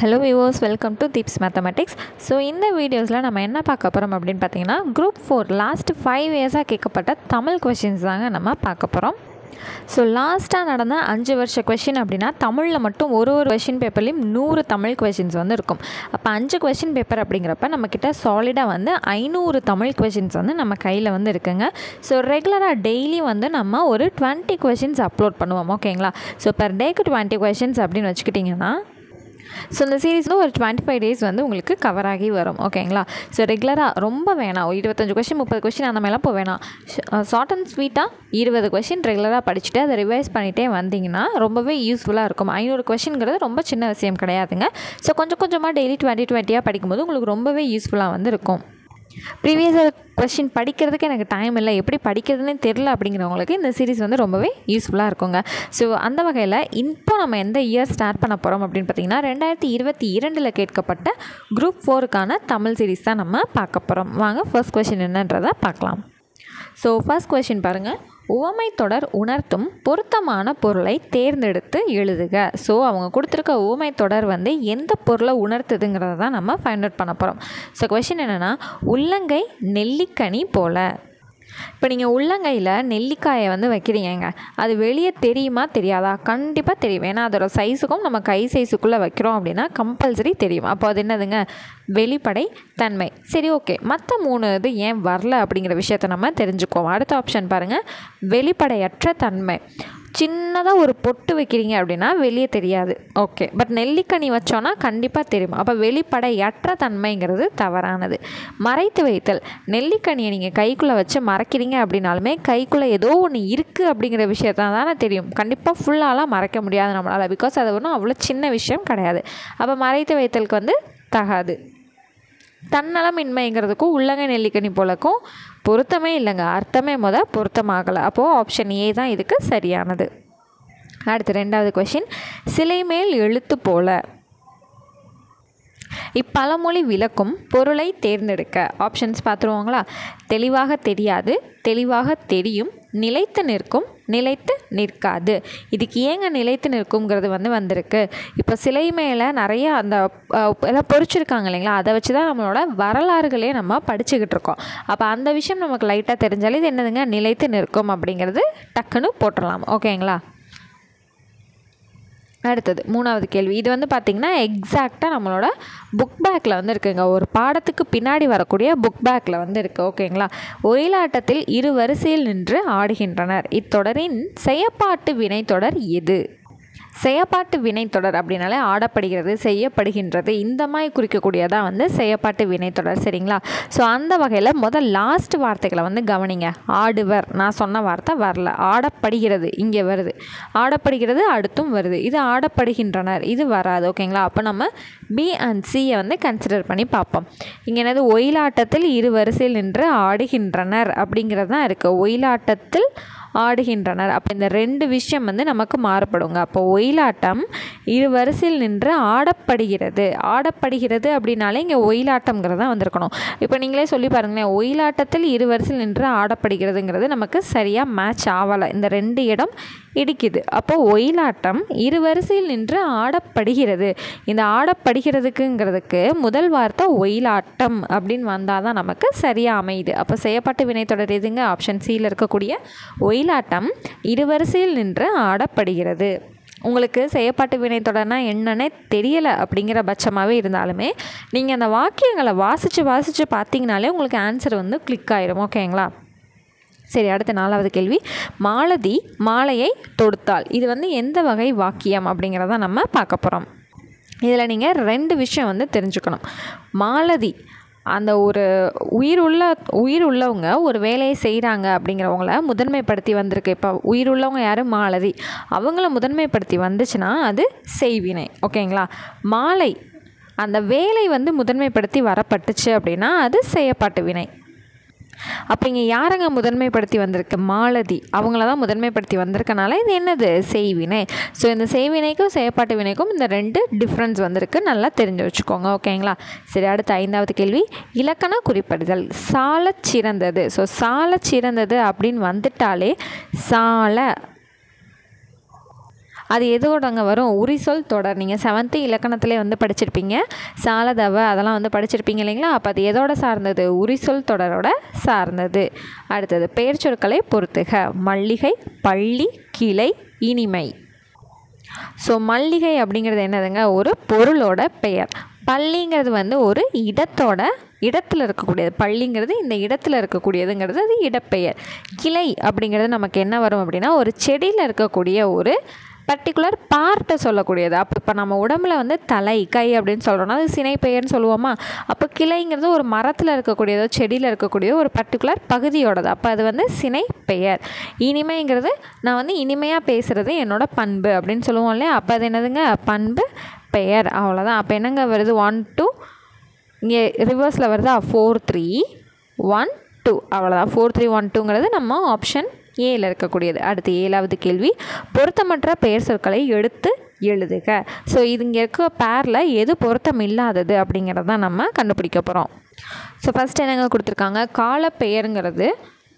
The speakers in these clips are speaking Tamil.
Hello viewers, welcome to Deeps Mathematics. So இந்த வீடியோஸில் நம்ம என்ன பார்க்க போகிறோம் அப்படின்னு பார்த்தீங்கன்னா Group 4 லாஸ்ட் 5 இயர்ஸாக கேட்கப்பட்ட தமிழ் கொஷின்ஸ் தாங்க நம்ம பார்க்க போகிறோம். ஸோ லாஸ்ட்டாக நடந்த 5 வருஷ கொஷின் அப்படின்னா தமிழில் மட்டும் ஒரு கொஷின் பேப்பர்லேயும் 100 தமிழ் கொஷின்ஸ் வந்து இருக்கும். அப்போ 5 கொஷின் பேப்பர் அப்படிங்கிறப்ப நம்மக்கிட்ட சாலிடாக வந்து 500 தமிழ் கொஷின்ஸ் வந்து நம்ம கையில் வந்து இருக்குங்க. ஸோ ரெகுலராக டெய்லி வந்து நம்ம ஒரு 20 கொஷின்ஸ் அப்லோட் பண்ணுவோம். ஓகேங்களா? ஸோ பெர் டேக்கு 20 கொஷின்ஸ் அப்படின்னு வச்சுக்கிட்டிங்கன்னா ஸோ இந்த சீரீஸில் ஒரு 25 டேஸ் வந்து உங்களுக்கு கவர் ஆகி வரும். ஓகேங்களா? ஸோ ரெகுலராக ரொம்ப வேணாம், 25 கொஷின் 30 கொஷின் அந்த மாதிரிலாம் போக வேணாம். ஷார்ட் அண்ட் ஸ்வீட்டாக 20 கொஷின் ரெகுலராக படிச்சுட்டு அதை ரிவைஸ் பண்ணிகிட்டே வந்தீங்கன்னா ரொம்பவே யூஸ்ஃபுல்லாக இருக்கும். 500 கொஷின்ங்கிறது ரொம்ப சின்ன விஷயம் கிடையாதுங்க. ஸோ கொஞ்சம் கொஞ்சமாக டெய்லி 20 படிக்கும்போது உங்களுக்கு ரொம்பவே யூஸ்ஃபுல்லாக வந்து இருக்கும். ப்ரீவியஸ் கொஷின் படிக்கிறதுக்கு எனக்கு டைம் இல்லை, எப்படி படிக்கிறதுனே தெரில அப்படிங்கிறவங்களுக்கு இந்த சீரிஸ் வந்து ரொம்பவே யூஸ்ஃபுல்லாக இருக்குங்க. ஸோ அந்த வகையில் இப்போ நம்ம எந்த இயர் ஸ்டார்ட் பண்ண போகிறோம் அப்படின்னு பார்த்தீங்கன்னா 2022 கேட்கப்பட்ட குரூப் 4க்கான தமிழ் சீரிஸ் தான் நம்ம பார்க்க போகிறோம். வாங்க ஃபர்ஸ்ட் கொஷின் என்னன்றதை பார்க்கலாம். ஸோ ஃபர்ஸ்ட் கொஷின் பாருங்கள். உவமை தொடர் உணர்த்தும் பொருத்தமான பொருளை தேர்ந்தெடுத்து எழுதுக. ஸோ அவங்க கொடுத்துருக்க உவமை தொடர் வந்து எந்த பொருளை உணர்த்துதுங்கிறத தான் நம்ம ஃபைண்ட் அவுட் பண்ண போகிறோம். ஸோ கொஷின் என்னென்னா, உள்ளங்கை நெல்லிக்கனி போல. இப்போ நீங்கள் உள்ளங்கையில் நெல்லிக்காயை வந்து வைக்கிறீங்க, அது வெளியே தெரியுமா தெரியாதா? கண்டிப்பாக தெரியும். ஏன்னா அதோட சைஸுக்கும் நம்ம கை சைஸுக்குள்ளே வைக்கிறோம் அப்படின்னா கம்பல்சரி தெரியும். அப்போ அது என்னதுங்க? வெளிப்படை தன்மை. சரி, ஓகே. மற்ற 3 இது ஏன் வரல அப்படிங்கிற விஷயத்த நம்ம தெரிஞ்சுக்குவோம். அடுத்த ஆப்ஷன் பாருங்கள், வெளிப்படையற்ற தன்மை. சின்னதாக ஒரு பொட்டு வைக்கிறீங்க அப்படின்னா வெளியே தெரியாது, ஓகே. பட் நெல்லிக்கனி வச்சோன்னா கண்டிப்பாக தெரியும். அப்போ வெளிப்படையற்ற தன்மைங்கிறது தவறானது. மறைத்து வைத்தல். நெல்லிக்கனியை நீங்கள் கைக்குள்ளே வச்சு மறைக்கிறீங்க அப்படின்னாலுமே கைக்குள்ளே ஏதோ ஒன்று இருக்குது அப்படிங்கிற விஷயத்தான் தானே தெரியும். கண்டிப்பாக ஃபுல்லாலாம் மறைக்க முடியாது நம்மளால், பிகாஸ் அது ஒன்றும் அவ்வளோ சின்ன விஷயம் கிடையாது. அப்போ மறைத்து வைத்தலுக்கு வந்து தகாது. தன்னலமின்மைங்கிறதுக்கும் உள்ளங்கை நெல்லிக்கனி போலக்கும் பொருத்தமே இல்லைங்க, அர்த்தமே பொருத்தமாகலை. அப்போது ஆப்ஷன் ஏ தான் இதுக்கு சரியானது. அடுத்து 2வது கொஷின், சிலை மேல் எழுத்து போல. இப்பழமொழி விளக்கும் பொருளை தேர்ந்தெடுக்க. ஆப்ஷன்ஸ் பார்த்துருவாங்களா? தெளிவாக தெரியாது, தெளிவாக தெரியும், நிலைத்து நிற்கும், நிலைத்து நிற்காது. இதுக்கு ஏங்க நிலைத்து நிற்கும்ங்கிறது வந்திருக்கு. இப்போ சிலை மேலே நிறைய அந்த எல்லாம் பொறிச்சிருக்காங்க இல்லைங்களா, அதை வச்சு தான் நம்மளோட வரலாறுகளே நம்ம படிச்சுக்கிட்டு இருக்கோம். அப்போ அந்த விஷயம் நமக்கு லைட்டாக தெரிஞ்சாலே இது என்னதுங்க? நிலைத்து நிற்கும் அப்படிங்கிறது டக்குன்னு போட்டுடலாம். ஓகேங்களா? அடுத்தது 3வது கேள்வி. இது பார்த்திங்கன்னா எக்ஸாக்டாக நம்மளோட புக் பேக்கில் இருக்குங்க. ஒரு பாடத்துக்கு பின்னாடி வரக்கூடிய புக் பேக்கில் இருக்குது. ஓகேங்களா? ஒயிலாட்டத்தில் 2 வரிசையில் நின்று ஆடுகின்றனர். இத்தொடரின் செயப்பாட்டு வினைத்தொடர் எது? செயப்பாட்டு வினைத்தொடர் அப்படின்னாலே ஆடப்படுகிறது, செய்யப்படுகின்றது, இந்த மாதிரி குறிக்கக்கூடியதான் செயப்பாட்டு வினைத்தொடர். சரிங்களா? ஸோ அந்த வகையில் லாஸ்ட் வார்த்தைகளை கவனிங்க. ஆடுவர், நான் சொன்ன வார்த்தை வரல. ஆடப்படுகிறது இங்கே வருது, ஆடப்படுகிறது அடுத்தும் வருது. இது ஆடப்படுகின்றனர், இது வராது. ஓகேங்களா? அப்போ நம்ம பி அண்ட் சியை கன்சிடர் பண்ணி பார்ப்போம். இங்கே என்னது? ஒயிலாட்டத்தில் 2 வரிசையில் நின்று ஆடுகின்றனர் அப்படிங்கிறது தான் இருக்குது. ஒயிலாட்டத்தில் ஆடுகின்றனர். அப்போ இந்த 2 விஷயம் நமக்கு மாறுபடுங்க. அப்போ ஒயிலாட்டம் 2 வரிசையில் நின்று ஆடப்படுகிறது. ஆடப்படுகிறது அப்படின்னாலே இங்கே ஒயிலாட்டம்ங்கிறது தான் வந்திருக்கணும். இப்போ நீங்களே சொல்லி பாருங்களேன், ஒயிலாட்டத்தில் 2 வரிசையில் நின்று ஆடப்படுகிறதுங்கிறது நமக்கு சரியாக மேட்ச் ஆகலை. இந்த 2 இடம் இடிக்குது. அப்போது ஒயிலாட்டம் 2 வரிசையில் நின்று ஆடப்படுகிறது. இந்த ஆடப்படுகிறதுக்குங்கிறதுக்கு முதல் வார்த்தை ஒயிலாட்டம் அப்படின்னு வந்தால் தான் நமக்கு சரியாக அமையுது. அப்போ செயப்பாட்டு வினைத்தொடர் எதுங்க? ஆப்ஷன் சியில் இருக்கக்கூடிய ஒயிலாட்டம் 2 வரிசையில் நின்று ஆடப்படுகிறது. உங்களுக்கு செயப்பாட்டு வினைத்தொடர்னா என்னன்னே தெரியலை அப்படிங்கிற பட்சமாகவே இருந்தாலுமே நீங்கள் அந்த வாக்கியங்களை வாசித்து பார்த்தீங்கனாலே உங்களுக்கு ஆன்சர் கிளிக் ஆயிடும். ஓகேங்களா? சரி, அடுத்த 4வது கேள்வி. மாலதி மாலையை தொடுத்தாள். இது எந்த வகை வாக்கியம் அப்படிங்கிறத நம்ம பார்க்க போகிறோம். இதில் நீங்கள் 2 விஷயம் தெரிஞ்சுக்கணும். மாலதி அந்த ஒரு உயிர் உள்ளவங்க ஒரு வேலையை செய்கிறாங்க அப்படிங்கிறவங்கள முதன்மைப்படுத்தி வந்திருக்கு. இப்போ உயிர் உள்ளவங்க யார்? மாலதி. அவங்கள முதன்மைப்படுத்தி வந்துச்சுன்னா அது செய்வினை. ஓகேங்களா? மாலை அந்த வேலை முதன்மைப்படுத்தி வரப்பட்டுச்சு அப்படின்னா அது செயப்பாட்டு வினை. அப்போ இங்கே யாரங்க முதன்மைப்படுத்தி வந்திருக்கு? மாலதி. அவங்கள தான் முதன்மைப்படுத்தி வந்திருக்கனால இது என்னது? செய்வினை. ஸோ இந்த செய்வினைக்கும் செயப்பாட்டு வினைக்கும் இந்த 2 டிஃப்ரென்ஸ் நல்லா தெரிஞ்சு வச்சுக்கோங்க. ஓகேங்களா? சரி, அடுத்த 5வது கேள்வி. இலக்கண குறிப்பிடுதல். சாலச் சிறந்தது. ஸோ சாலச் சிறந்தது அப்படின்னு வந்துட்டாலே சால அது எதோடங்க வரும்? உரிசொல் தொடர். நீங்கள் 7th இலக்கணத்திலே வந்து படிச்சிருப்பீங்க, சாலதவ அதெல்லாம் வந்து படிச்சிருப்பீங்க இல்லைங்களா? அப்போ அது எதோட சார்ந்தது? உரிசொல் தொடரோட சார்ந்தது. அடுத்தது பெயர் சொற்களை பொறுத்துக. மல்லிகை, பள்ளி, கிளை, இனிமை. ஸோ மல்லிகை அப்படிங்கிறது என்னதுங்க? ஒரு பொருளோட பெயர். பள்ளிங்கிறது வந்து ஒரு இடத்துல இருக்கக்கூடியது. பள்ளிங்கிறது இந்த இடத்துல இருக்கக்கூடியதுங்கிறது அது இடப்பெயர். கிளை அப்படிங்கிறது நமக்கு என்ன வரும் அப்படின்னா, ஒரு செடியில் இருக்கக்கூடிய ஒரு பர்டிகுலர் பார்ட்டை சொல்லக்கூடியது. அப்போ இப்போ நம்ம உடம்புல வந்து தலை, கை அப்படின்னு சொல்கிறோன்னா அது சினை பெயர்னு சொல்லுவோமா? அப்போ கிளைங்கிறது ஒரு மரத்தில் இருக்கக்கூடியதோ செடியில் இருக்கக்கூடிய ஒரு பர்டிகுலர் பகுதியோடது. அப்போ அது வந்து சினை பெயர். இனிமைங்கிறது நான் வந்து இனிமையாக பேசுகிறது என்னோட பண்பு அப்படின்னு சொல்லுவோம் இல்லையா? அப்போ அது என்னதுங்க? பண்பு பெயர். அவ்வளோதான். அப்போ என்னங்க வருது? 1 2 இங்கே ரிவர்ஸில் வருதா? 4 3 1 2. அவ்வளோதான். 4 3 1 2ங்கிறது நம்ம ஆப்ஷன் ஏல இருக்கக்கூடியது. அடுத்து 7வது கேள்வி. பொருத்தமற்ற பெயர் சொற்களை எடுத்து எழுதுக. ஸோ இது இங்கே இருக்க பேரில் எது பொருத்தம் இல்லாதது அப்படிங்கிறத நம்ம கண்டுபிடிக்க போகிறோம். ஸோ ஃபஸ்ட் என்னங்க கொடுத்துருக்காங்க? காலப்பெயருங்கிறது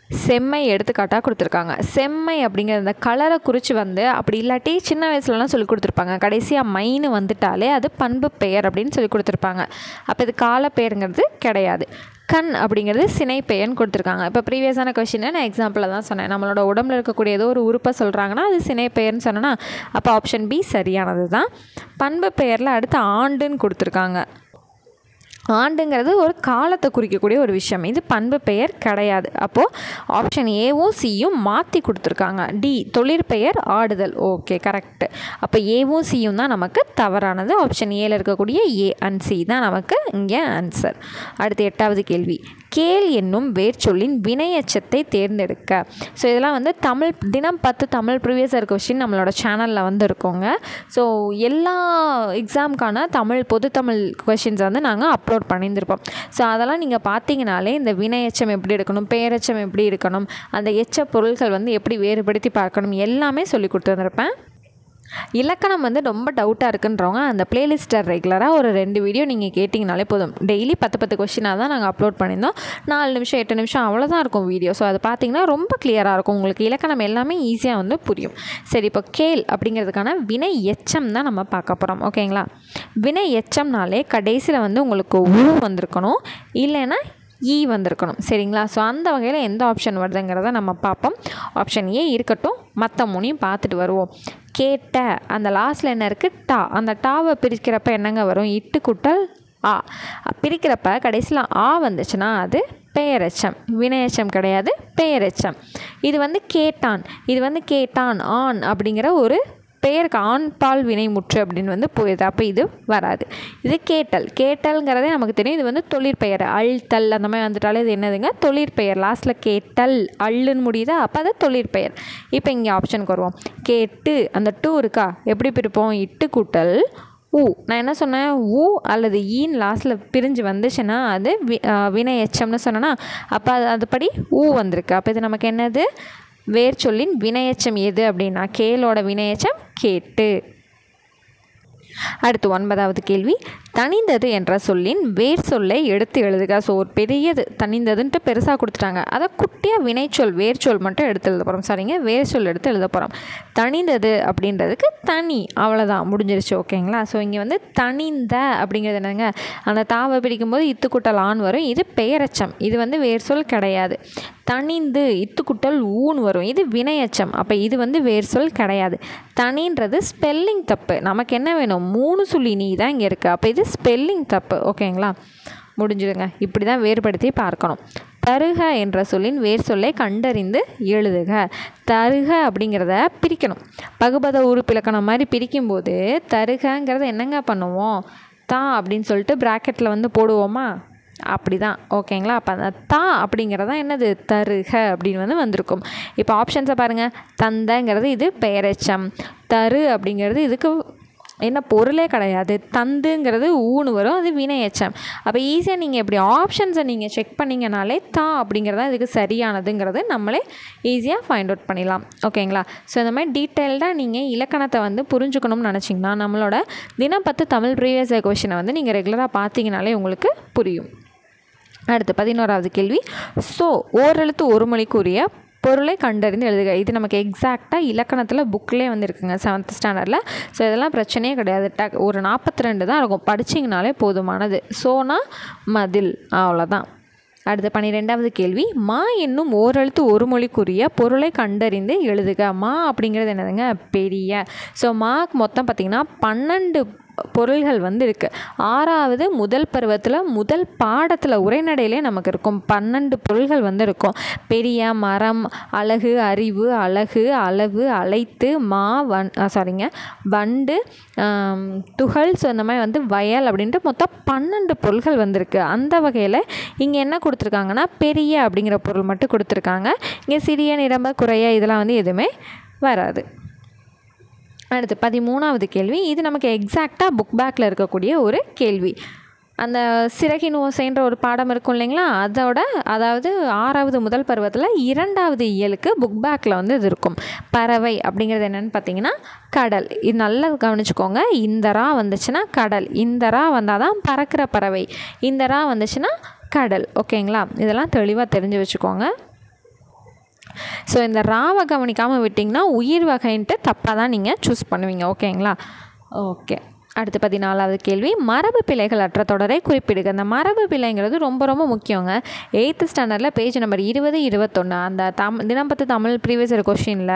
செம்மை எடுத்துக்காட்டாக கொடுத்துருக்காங்க. செம்மை அப்படிங்கிற அந்த கலரை குறித்து வந்து அப்படி இல்லாட்டி சின்ன வயசுலலாம் சொல்லி கொடுத்துருப்பாங்க. கடைசியாக மைன்னு வந்துட்டாலே அது பண்பு பெயர் அப்படின்னு சொல்லி கொடுத்துருப்பாங்க. அப்போ இது காலப்பெயருங்கிறது கிடையாது. கண் அப்படிங்கிறது சினை பெயர்னு கொடுத்துருக்காங்க. இப்போ ப்ரீவியஸான கொஸ்டினை நான் எக்ஸாம்பிளில் தான் சொன்னேன். நம்மளோட உடம்புல இருக்கக்கூடிய ஏதோ ஒரு உறுப்பை சொல்கிறாங்கன்னா அது சினை பெயர்னு சொன்னேன்னா அப்போ ஆப்ஷன் பி சரியானது தான். பண்பு பெயரில் அடுத்து ஆண்டுன்னு கொடுத்துருக்காங்க. ஆண்டுங்கிறது ஒரு காலத்தை குறிக்கக்கூடிய ஒரு விஷயம். இது பண்பு பெயர் கிடையாது. அப்போது ஆப்ஷன் ஏவும் சியும் மாற்றி கொடுத்துருக்காங்க. டி தொழிற்பெயர் ஆடுதல். Okay, correct. அப்போ ஏவும் சியும் தான் நமக்கு தவறானது. ஆப்ஷன் ஏல இருக்கக்கூடிய ஏ அண்ட் சி தான் நமக்கு இங்கே ஆன்சர். அடுத்து 8வது கேள்வி. கேள் என்னும் வேர்ச்சொல்லின் வினையச்சத்தை தேர்ந்தெடுக்க. ஸோ இதெல்லாம் வந்து தமிழ் தினம் 10 தமிழ் ப்ரீவியஸ் இயர் கொஸ்டின் நம்மளோட சேனலில் வந்து இருக்கோங்க. ஸோ எல்லா எக்ஸாமுக்கான தமிழ் பொது தமிழ் கொஸ்டின்ஸ் வந்து நாங்கள் அப்லோட் பண்ணியிருந்திருப்போம். ஸோ அதெல்லாம் நீங்கள் பார்த்தீங்கனாலே இந்த வினையச்சம் எப்படி எடுக்கணும், பெயரச்சம் எப்படி இருக்கணும், அந்த எச்ச பொருட்கள் வந்து எப்படி வேறுபடுத்தி பார்க்கணும் எல்லாமே சொல்லி கொடுத்துருந்துருப்பேன். இலக்கணம் வந்து ரொம்ப டவுட்டாக இருக்குன்றவங்க அந்த பிளேலிஸ்ட்டை ரெகுலராக ஒரு 2 வீடியோ நீங்கள் கேட்டிங்கனாலே போதும். டெய்லி 10 கொஸ்டினாக தான் நாங்கள் அப்லோட் பண்ணியிருந்தோம். 4 நிமிஷம் 8 நிமிஷம் அவ்வளோதான் இருக்கும் வீடியோ. ஸோ அது பார்த்திங்கன்னா ரொம்ப கிளியராக இருக்கும். உங்களுக்கு இலக்கணம் எல்லாமே ஈஸியாக வந்து புரியும். சரி, இப்போ கேள் அப்படிங்கிறதுக்கான வினை எச்சம் தான் நம்ம பார்க்க போகிறோம். ஓகேங்களா? வினை எச்சம்னாலே கடைசியில் வந்து உங்களுக்கு ஊ வந்திருக்கணும், இல்லைன்னா ஈ வந்திருக்கணும். சரிங்களா? ஸோ அந்த வகையில் எந்த ஆப்ஷன் வருதுங்கிறத நம்ம பார்ப்போம். ஆப்ஷன் ஏ இருக்கட்டும், மற்ற 3ஐயும் பார்த்துட்டு வருவோம். கேட்ட அந்த லாஸ்ட்டில் என்ன இருக்குது? டா. அந்த டாவை பிரிக்கிறப்ப என்னங்க வரும்? இட்டு கூட்டல் ஆ. பிரிக்கிறப்ப கடைசியில் ஆ வந்துச்சுன்னா அது பெயரெச்சம். வினையச்சம் கிடையாது, பெயரெச்சம். இது வந்து கேட்டான். இது வந்து கேட்டான் ஆண் அப்படிங்கிற ஒரு பெயருக்கு ஆண் பால் வினைமுற்று அப்படின்னு வந்து போயிடுது. அப்போ இது வராது. இது கேட்டல். கேட்டல்ங்கிறதே நமக்கு தெரியும். இது வந்து தொழிற்பெயர். அழ்த்தல் அந்த மாதிரி வந்துட்டாலே இது என்னதுங்க? தொழிற்பெயர். லாஸ்ட்டில் கேட்டல் அள்ளுன்னு முடியுதா? அப்போ அது தொழிற்பெயர். இப்போ இங்கே ஆப்ஷனுக்கு வருவோம். கேட்டு அந்த டூ இருக்கா? எப்படி பிரிப்போம்? இட்டு கூட்டல் ஊ. நான் என்ன சொன்னேன்? ஊ அல்லது ஈன் லாஸ்ட்டில் பிரிஞ்சு வந்துச்சுன்னா அது வினை எச்சம்னு சொன்னேன்னா அப்போ அதுபடி ஊ வந்திருக்கு. அப்போ இது நமக்கு என்னது? வேர்ச்சொல்லின் வினையச்சம் எது அப்படின்னா கேளோட வினையச்சம் கேட்டு. அடுத்து 9வது கேள்வி. தனிந்தது என்ற சொல்லின் வேர் சொல்லை எடுத்து எழுதுக. ஸோ ஒரு பெரியது தனிந்ததுன்ட்டு பெருசாக கொடுத்துட்டாங்க. அதை குட்டியாக வினைச்சொல் வேர்ச்சொல் மட்டும் எடுத்து எழுத போகிறோம். சரிங்க, வேர் சொல் எடுத்து எழுத போகிறோம். தனிந்தது அப்படின்றதுக்கு தனி, அவ்வளோதான், முடிஞ்சிருச்சு. ஓகேங்களா? ஸோ இங்கே வந்து தனிந்த அப்படிங்கிறது என்னங்க? அந்த தாவை பிடிக்கும்போது இத்துக்குட்டல் ஆண் வரும். இது பெயரச்சம். இது வந்து வேர் சொல் கிடையாது. தனிந்து இத்துக்குட்டல் ஊன் வரும். இது வினையச்சம். அப்போ இது வந்து வேர் சொல் கிடையாது. தனின்றது ஸ்பெல்லிங் தப்பு. நமக்கு என்ன வேணும்? 3 சுழி நீ தான் இங்கே இருக்குது. அப்போ இது ஸ்பெல்லிங் தப்பு. ஓகேங்களா? முடிஞ்சிடுங்க. இப்படி தான் வேறுபடுத்தி பார்க்கணும். தருக என்ற சொல்லின் வேர் சொல்லை கண்டறிந்து எழுதுக. தருக அப்படிங்கிறத பிரிக்கணும். பகுபத உறுப்பிலக்கணம் மாதிரி பிரிக்கும்போது தருகங்கிறத என்னங்க பண்ணுவோம்? தா அப்படின்னு சொல்லிட்டு ப்ராக்கெட்டில் வந்து போடுவோமா? அப்படி தான். ஓகேங்களா? அப்போ அந்த தா அப்படிங்கிறதா என்னது? தருக அப்படின்னு வந்து வந்திருக்கும். இப்போ ஆப்ஷன்ஸை பாருங்கள். தந்தங்கிறது இது பெயரெச்சம். தரு அப்படிங்கிறது இதுக்கு என்ன பொருளே கிடையாது. தந்துங்கிறது ஊன்னு வரும். அது வினையச்சம். அப்போ ஈஸியாக நீங்கள் இப்படி ஆப்ஷன்ஸை நீங்கள் செக் பண்ணிங்கனாலே தா அப்படிங்கிறதா இதுக்கு சரியானதுங்கிறது நம்மளே ஈஸியாக ஃபைண்ட் அவுட் பண்ணிடலாம். ஓகேங்களா? ஸோ இந்த மாதிரி டீட்டெயில்டாக நீங்கள் இலக்கணத்தை வந்து புரிஞ்சுக்கணும்னு நினச்சிங்கன்னா நம்மளோட தினம் 10 தமிழ் ப்ரீவியஸ் இயர் கொஸ்டினை வந்து நீங்கள் ரெகுலராக பார்த்தீங்கனாலே உங்களுக்கு புரியும். அடுத்து 11வது கேள்வி. ஸோ ஓரெழுத்து ஒரு மொழிக்குரிய பொருளை கண்டறிந்து எழுதுக. இது நமக்கு எக்ஸாக்டாக இலக்கணத்தில் புக்கிலே வந்து இருக்குங்க 7th ஸ்டாண்டர்டில். ஸோ இதெல்லாம் பிரச்சனையே கிடையாது. ஒரு 42 தான் இருக்கும், படிச்சிங்கனாலே போதுமானது. சோனா மதில், அவ்வளோதான். அடுத்த 12வது கேள்வி, மா என்னும் ஓரெழுத்து ஒரு மொழிக்குரிய பொருளை கண்டறிந்து எழுதுக. மா அப்படிங்கிறது என்னதுங்க? பெரிய. ஸோ மாக்கு மொத்தம் பார்த்திங்கன்னா 12 பொருள்கள் வந்து இருக்குது. 6வது முதல் பருவத்தில் முதல் பாடத்தில் உரைநடையிலே நமக்கு இருக்கும் 12 பொருள்கள் வந்து இருக்கும். பெரிய, மரம், அழகு, அறிவு, அழகு, அளவு, அழைத்து, மா, வண்டு, துகள், ஸோ இந்த மாதிரி வந்து வயல் அப்படின்ட்டு மொத்தம் 12 பொருள்கள் வந்திருக்கு. அந்த வகையில் இங்கே என்ன கொடுத்துருக்காங்கன்னா பெரிய அப்படிங்கிற பொருள் மட்டும் கொடுத்துருக்காங்க. இங்கே சிறிய, நிரம்ப, குறைய இதெல்லாம் வந்து எதுவுமே வராது. அடுத்து 13வது கேள்வி, இது நமக்கு எக்ஸாக்டாக புக் பேக்கில் இருக்கக்கூடிய ஒரு கேள்வி. அந்த சிறகின் ஓசைன்ற ஒரு பாடம் இருக்கும் இல்லைங்களா, அதாவது 6வது முதல் பருவத்தில் 2வது இயலுக்கு புக் பேக்கில் வந்து இது இருக்கும். பறவை அப்படிங்கிறது என்னென்னு பார்த்தீங்கன்னா கடல். இது நல்லா கவனிச்சுக்கோங்க. இந்த ரா வந்துச்சுன்னா கடல், இந்த ரா வந்தால் தான் பறக்கிற பறவை, இந்த ரா வந்துச்சுன்னா கடல். ஓகேங்களா, இதெல்லாம் தெளிவாக தெரிஞ்சு வச்சுக்கோங்க. ஸோ இந்த ராவை கவனிக்காமல் விட்டிங்கன்னா உயிர் வகைன்ட்டு தப்பாக தான் நீங்கள் சூஸ் பண்ணுவீங்க. ஓகேங்களா? ஓகே. அடுத்து 14வது கேள்வி, மரபு பிழைகள் அற்ற தொடரை குறிப்பிடுக. அந்த மரபு பிழைங்கிறது ரொம்ப ரொம்ப முக்கியங்க. 8th ஸ்டாண்டர்டில் பேஜ் நம்பர் 20, 21 அந்த தினம்பத்து தமிழ் ப்ரீவியஸ் இயர் கொஷினில்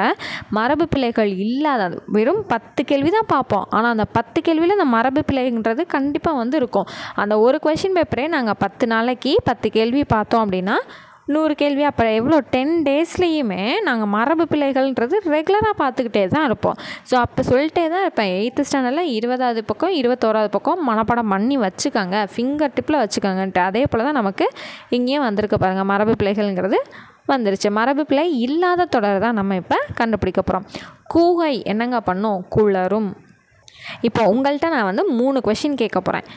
மரபு பிழைகள் இல்லாத வெறும் 10 கேள்வி தான் பார்ப்போம். ஆனால் அந்த 10 கேள்வியில் அந்த மரபு பிழைங்கிறது கண்டிப்பாக வந்து இருக்கும். அந்த ஒரு கொஷின் பேப்பரே நாங்கள் 10 நாளைக்கு 10 கேள்வி பார்த்தோம் அப்படின்னா 100 கேள்வி. அப்போ எவ்வளோ 10 டேஸ்லேயுமே நாங்கள் மரபு பிழைகள்ன்றது ரெகுலராக பார்த்துக்கிட்டே தான் இருப்போம். ஸோ அப்போ சொல்லிட்டே தான் இருப்பேன். 8th ஸ்டாண்டர்டில் 20வது பக்கம் 21வது பக்கம் மனப்பாடம் பண்ணி வச்சுக்கோங்க, ஃபிங்கர் டிப்பில் வச்சுக்கோங்கன்ட்டு. அதே போல் தான் நமக்கு இங்கேயும் வந்திருக்க பாருங்கள், மரபு பிழைகள்ங்கிறது வந்துருச்சு. மரபு பிழை இல்லாத தொடர் தான் நம்ம இப்போ கண்டுபிடிக்க போகிறோம். கூகை என்னங்க பண்ணும்? குளரும். இப்போ உங்கள்கிட்ட நான் வந்து 3 கொஷின் கேட்க போகிறேன்.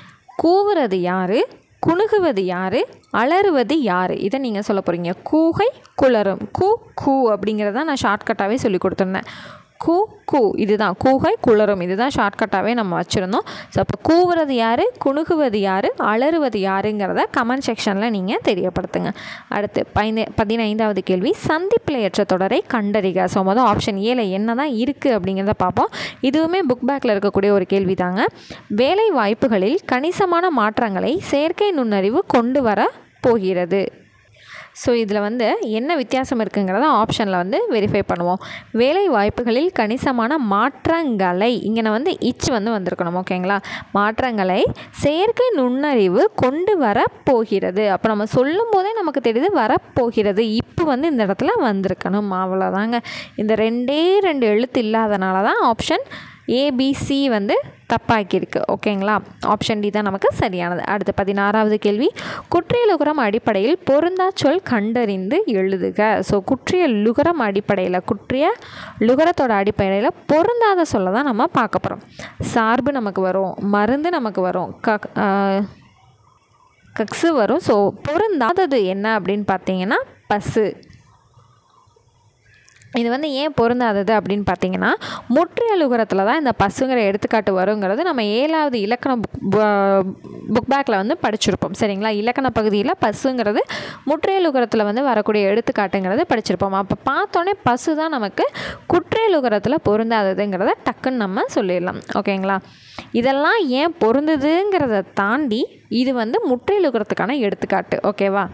கூவுறது யார், குணுகுவது யார், அலறுவது யார், இதை நீங்கள் சொல்ல போகிறீங்க. கூகை, குளரும். கூ அப்படிங்கிறத நான் ஷார்ட்கட்டாகவே சொல்லி கொடுத்துருந்தேன். கூ இதுதான் கூகை, குளரும் இதுதான் ஷார்ட்கட்டாகவே நம்ம வச்சுருந்தோம். ஸோ அப்போ கூவுறது யார், குணுகுவது யார், அலறுவது யாருங்கிறத கமெண்ட் செக்ஷனில் நீங்கள் தெரியப்படுத்துங்க. அடுத்து 15வது கேள்வி, சந்திப்பிழையற்ற தொடரை கண்டறிக. ஸோ மொதல் ஆப்ஷன் ஏல என்ன தான் இருக்குது அப்படிங்கிறத பார்ப்போம். இதுவுமே புக் பேக்கில் இருக்கக்கூடிய ஒரு கேள்வி தாங்க. வேலை வாய்ப்புகளில் கணிசமான மாற்றங்களை செயற்கை நுண்ணறிவு கொண்டு வர போகிறது. ஸோ இதில் வந்து என்ன வித்தியாசம் இருக்குங்கிறத ஆப்ஷனில் வந்து வெரிஃபை பண்ணுவோம். வேலை வாய்ப்புகளில் கணிசமான மாற்றங்களை, இங்கே நான் வந்து வந்து வந்திருக்கணும். ஓகேங்களா, மாற்றங்களை செயற்கை நுண்ணறிவு கொண்டு வர போகிறது. அப்போ நம்ம சொல்லும் போதே நமக்கு தெரியுது வரப்போகிறது, இப்போ வந்து இந்த இடத்துல வந்திருக்கணும். அவ்வளோதாங்க. இந்த 2 எழுத்து இல்லாதனால தான் ஆப்ஷன் ஏபிசி வந்து தப்பாக்கியிருக்கு. ஓகேங்களா, ஆப்ஷன் டி தான் நமக்கு சரியானது. அடுத்து 16வது கேள்வி, குற்றியலுகரம் அடிப்படையில் பொருந்தா சொல் கண்டறிந்து எழுதுக. ஸோ குற்றிய லுகரம் அடிப்படையில், குற்றிய லுகரத்தோட அடிப்படையில் பொருந்தாத சொல்ல தான் நம்ம பார்க்க போகிறோம். சார்பு நமக்கு வரும், மருந்து நமக்கு வரும், கக்ஸு வரும். ஸோ பொருந்தாதது என்ன அப்படின்னு பார்த்தீங்கன்னா பசு. இது வந்து ஏன் பொருந்தாதது அப்படின்னு பார்த்தீங்கன்னா முற்றியலுகரத்தில் தான் இந்த பசுங்கிற எடுத்துக்காட்டு வருங்கிறது நம்ம 7வது இலக்கண புக் பேக்கில் வந்து படிச்சிருப்போம். சரிங்களா, இலக்கண பகுதியில் பசுங்கிறது முற்றியலுகரத்தில் வந்து வரக்கூடிய எடுத்துக்காட்டுங்கிறது படிச்சிருப்போம். அப்போ பார்த்தோன்னே பசு தான் நமக்கு குற்றியலுகரத்தில் பொருந்தாததுங்கிறத டக்குன்னு நம்ம சொல்லிடலாம். ஓகேங்களா, இதெல்லாம் ஏன் பொருந்துதுங்கிறத தாண்டி இது வந்து முற்றியலுகரத்துக்கான எடுத்துக்காட்டு. ஓகேவா.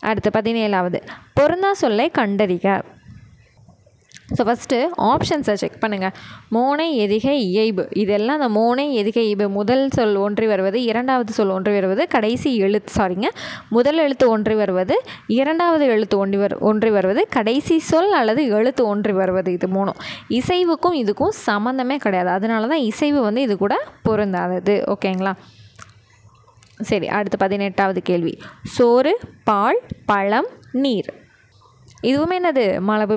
அடுத்து 17வது, பொருந்தா சொல்லை கண்டறிக. ஸோ ஃபஸ்ட்டு ஆப்ஷன்ஸை செக் பண்ணுங்கள். மோனை, எதிகை, இயைபு, இதெல்லாம் அந்த மோனை, எதிகை, இயைபு முதல் சொல் ஒன்றி வருவது, 2வது சொல் ஒன்றி வருவது, கடைசி எழுத்து முதல் எழுத்து ஒன்றி வருவது, 2வது எழுத்து ஒன்றி வருவது, கடைசி சொல் அல்லது எழுத்து ஒன்றி வருவது, இது 3. இசைவுக்கும் இதுக்கும் சம்மந்தமே கிடையாது. அதனால தான் இசைவு வந்து இது கூட பொருந்தாதது. ஓகேங்களா. சரி, அடுத்து 18வது கேள்வி, சோறு, பால், பழம், நீர். இதுவுமே என்னது மரபு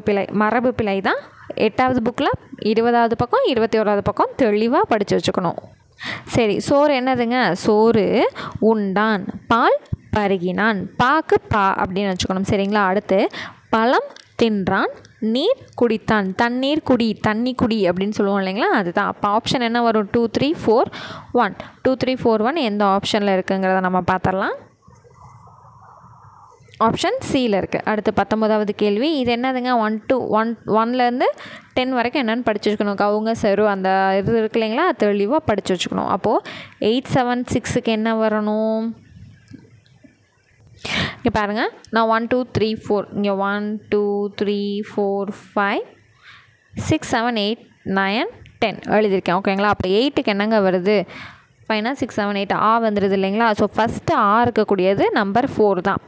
பிழை தான். 8வது புக்கில் 20வது பக்கம் 21வது பக்கம் தெளிவாக படித்து வச்சுக்கணும். சரி, சோறு என்னதுங்க? சோறு உண்டான், பால் பருகினான், பாக்கு பா அப்படின்னு வச்சுக்கணும். சரிங்களா. அடுத்து பழம் தின்றான், நீர் குடித்தான், தண்ணீர் குடி, தண்ணி குடி அப்படின்னு சொல்லுவோம் இல்லைங்களா, அதுதான். அப்போ ஆப்ஷன் என்ன வரும்? 2, 3, 4, 1. 2, 3, 4, 1 எந்த ஆப்ஷனில் இருக்குங்கிறத நம்ம பார்த்துடலாம். ஆப்ஷன் சியில் இருக்குது. அடுத்து 19வது கேள்வி. இது என்னதுங்க? 1லேருந்து 10 வரைக்கும் என்னென்னு படித்து வச்சுக்கணும். கவுங்க சரு அந்த இது இருக்கு இல்லைங்களா, தெளிவாக படித்து வச்சுக்கணும். அப்போது 876க்கு என்ன வரணும்? இங்கே பாருங்கள், நான் 1 2 3 4 இங்கே 1 2 3 4 5 6 7 8 9 10 எழுதியிருக்கேன். ஓகேங்களா? அப்போ 8க்கு என்னங்க வருது? 5 6 7 8 வந்துடுது இல்லைங்களா? ஸோ ஃபஸ்ட்டு இருக்கக்கூடியது நம்பர் 4 தான்.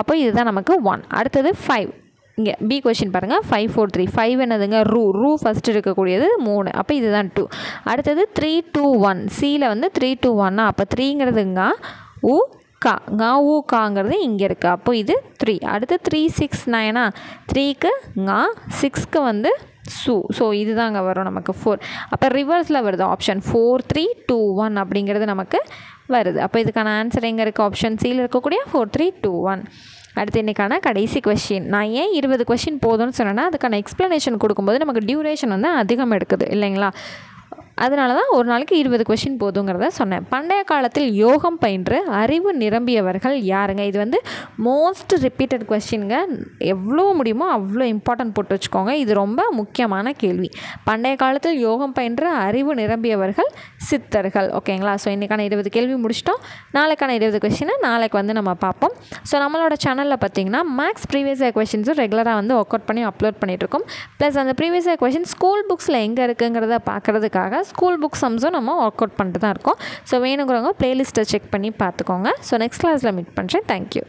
அப்போ இதுதான் நமக்கு 1. அடுத்தது 5. இங்கே பி கொஷின் பாருங்கள், 5 4 3. 5 என்னதுங்க? ரூ ஃபஸ்ட்டு இருக்கக்கூடியது 3. அப்போ இதுதான் 2. அடுத்தது 3 2 1. சியில் வந்து 3 2 1. அப்போ 3ங்கிறதுங்க ஊ கா ஊ காங்கிறது இங்கே இருக்குது. அப்போ இது 3. அடுத்து 3 6 9. 3க்கு 6க்கு வந்து ஸோ இதுதாங்க வரும் நமக்கு 4. அப்போ ரிவர்ஸில் வருது ஆப்ஷன் 4 3 2 1 அப்படிங்கிறது நமக்கு வருது. அப்போ இதுக்கான ஆன்சர் எங்கே இருக்குது? ஆப்ஷன் சியில் இருக்கக்கூடிய 4 3 2 1. அடுத்து இன்றைக்கான கடைசி கொஷின். நான் ஏன் 20 கொஷின் போதும்னு சொன்னேன்னா, அதுக்கான எக்ஸ்ப்ளனேஷன் கொடுக்கும்போது நமக்கு டியூரேஷன் வந்து அதிகமாக எடுக்குது இல்லைங்களா? அதனால தான் ஒரு நாளைக்கு 20 கொஷின் போதுங்கிறத சொன்னேன். பண்டைய காலத்தில் யோகம் பயின்று அறிவு நிரம்பியவர்கள் யாருங்க? இது வந்து மோஸ்ட் ரிப்பீட்டட் கொஷினுங்க. எவ்வளோ முடியுமோ அவ்வளோ இம்பார்ட்டன்ட் போட்டு வச்சுக்கோங்க. இது ரொம்ப முக்கியமான கேள்வி. பண்டைய காலத்தில் யோகம் பயின்று அறிவு நிரம்பியவர்கள் சித்தர்கள். ஓகேங்களா? ஸோ இன்றைக்கான 20 கேள்வி முடிச்சிட்டோம். நாளைக்கான 20 கொஷினை நாளைக்கு வந்து நம்ம பார்ப்போம். ஸோ நம்மளோட சேனலில் பார்த்திங்கன்னா மேக்ஸ் ப்ரீவியஸ் இயர் கொஷின்ஸும் ரெகுலராக வந்து ஒர்க் அவுட் பண்ணி அப்லோட் பண்ணிகிட்ருக்கோம். ப்ளஸ் அந்த ப்ரீவியஸ் இயர் கொஷின் ஸ்கூல் புக்ஸில் எங்கே இருக்குங்கிறத பார்க்குறதுக்காக ஸ்கூல் புக் சம்ஸும் நம்ம ஒர்க் அவுட் பண்ணிட்டு தான் இருக்கோம். ஸோ வேணுங்கிறவங்க ப்ளேலிஸ்ட்டை செக் பண்ணி பார்த்துக்கோங்க. ஸோ நெக்ஸ்ட் கிளாஸில் மீட் பண்ணுறேன். தேங்க்யூ.